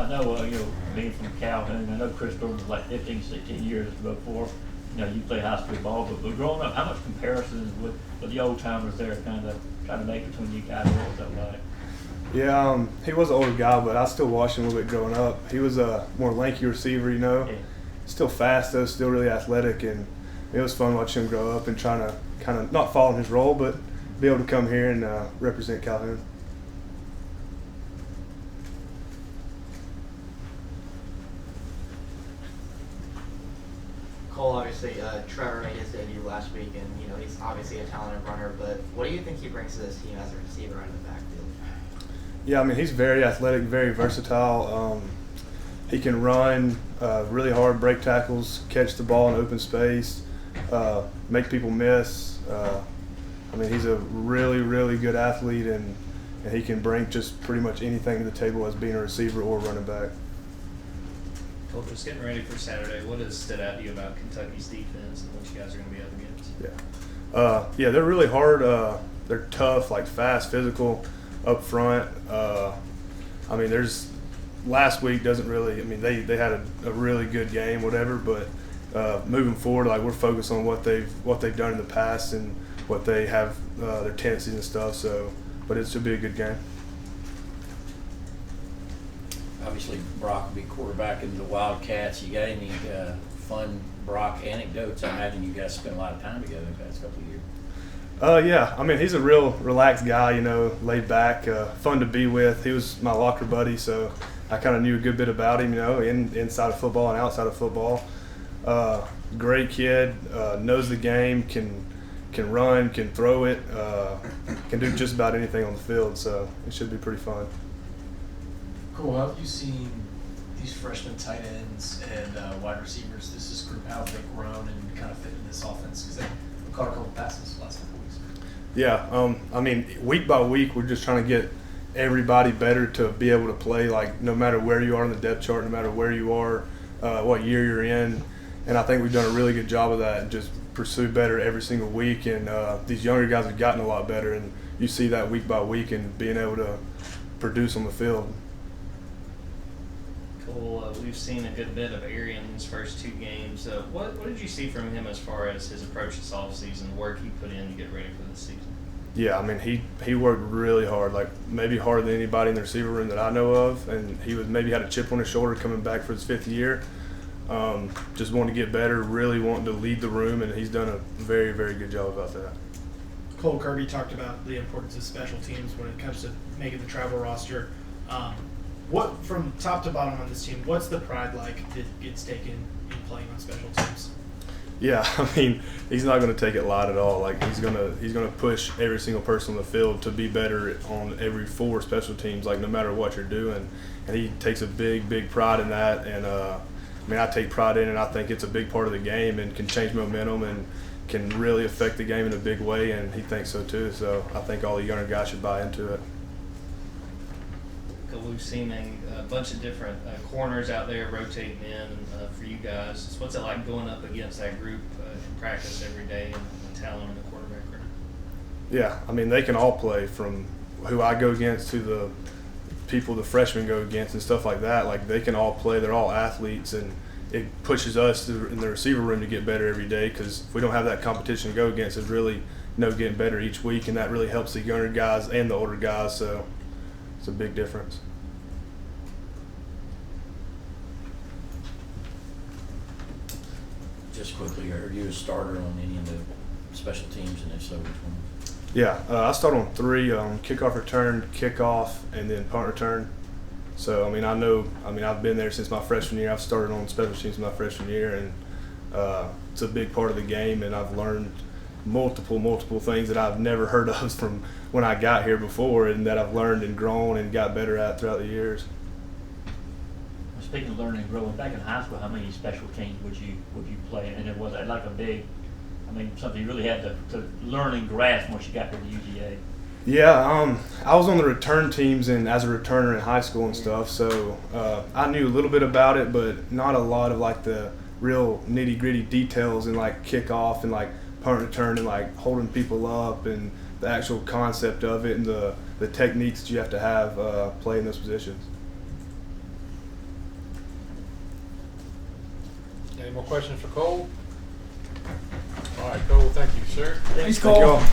I know, being from Calhoun, I know Chris Jordan was like 15, 16 years before, you play high school ball, but growing up, how much comparisons with the old timers there kind of trying to make between you guys? What was that like? Yeah, he was an older guy, but I still watched him a little bit growing up. He was a more lanky receiver, Yeah. Still fast though, still really athletic, and it was fun watching him grow up and trying to kind of not follow in his role, but be able to come here and represent Calhoun. Cole, obviously, Trevor made his debut last week, and he's obviously a talented runner. But what do you think he brings to this team as a receiver in the backfield? Yeah, I mean, he's very athletic, very versatile. He can run really hard, break tackles, catch the ball in open space, make people miss. I mean, he's a really, really good athlete, and he can bring just pretty much anything to the table as being a receiver or running back. Well, just getting ready for Saturday, what has stood out to you about Kentucky's defense and what you guys are going to be up against? Yeah, they're really hard. They're tough, like fast, physical, up front. I mean, last week doesn't really. I mean, they had a really good game, whatever. But moving forward, like we're focused on what they've done in the past and what they have their tendencies and stuff. So, but it should be a good game. Obviously, Brock will be quarterbacking the Wildcats. You got any fun Brock anecdotes? I imagine you guys spent a lot of time together the past couple of years. Yeah, I mean, he's a real relaxed guy, laid back, fun to be with. He was my locker buddy, so I kind of knew a good bit about him, inside of football and outside of football. Great kid, knows the game, can run, can throw it, can do just about anything on the field, so it should be pretty fun. Cool. How have you seen these freshman tight ends and wide receivers? This group, how have they grown and kind of fit in this offense? Because they caught a couple passes the last couple weeks. Yeah, I mean, week by week, we're just trying to get everybody better to be able to play, like, no matter where you are on the depth chart, no matter where you are, what year you're in. And I think we've done a really good job of that and just pursue better every single week. And these younger guys have gotten a lot better, and you see that week by week and being able to produce on the field. Cool. We've seen a good bit of Arian in his first two games. What did you see from him as far as his approach this offseason, the work he put in to get ready for this season? Yeah, I mean, he worked really hard, like maybe harder than anybody in the receiver room that I know of, and he maybe had a chip on his shoulder coming back for his fifth year. Just wanting to get better, really wanting to lead the room, and he's done a very, very good job about that. Cole Kirby talked about the importance of special teams when it comes to making the travel roster. What, from top to bottom on this team, what's the pride like that gets taken in playing on special teams? Yeah, I mean, he's not going to take it light at all. Like he's gonna push every single person on the field to be better on every four special teams. Like no matter what you're doing, and he takes a big, big pride in that. And I mean, I take pride in it. And I think it's a big part of the game and can change momentum and can really affect the game in a big way. And he thinks so too. So I think all the younger guys should buy into it. We've seen a bunch of different corners out there rotating in for you guys. What's it like going up against that group in practice every day and the talent in the quarterback room? Yeah, I mean, they can all play, from who I go against to the people the freshmen go against and stuff like that. Like, they can all play. They're all athletes, and it pushes us in the receiver room to get better every day, because if we don't have that competition to go against, it's really getting better each week, and that really helps the younger guys and the older guys, so it's a big difference. Just quickly, are you a starter on any of the special teams, and if so, which one? Yeah, I start on three: kickoff return, kickoff, and then punt return. So I've been there since my freshman year. I've started on special teams my freshman year, and it's a big part of the game. And I've learned multiple things that I've never heard of from when I got here before, and that I've learned and grown and got better at throughout the years. Speaking of learning and growing, back in high school, how many special teams would you play? And it was like a big, something you really had to learn and grasp once you got to the UGA. Yeah, I was on the return teams and as a returner in high school and stuff, so I knew a little bit about it, but not a lot of like the real nitty-gritty details and like kickoff and like punt return and like holding people up and the actual concept of it and the techniques that you have to have playing those positions. Any more questions for Cole? All right, Cole, thank you, sir. Thank you all.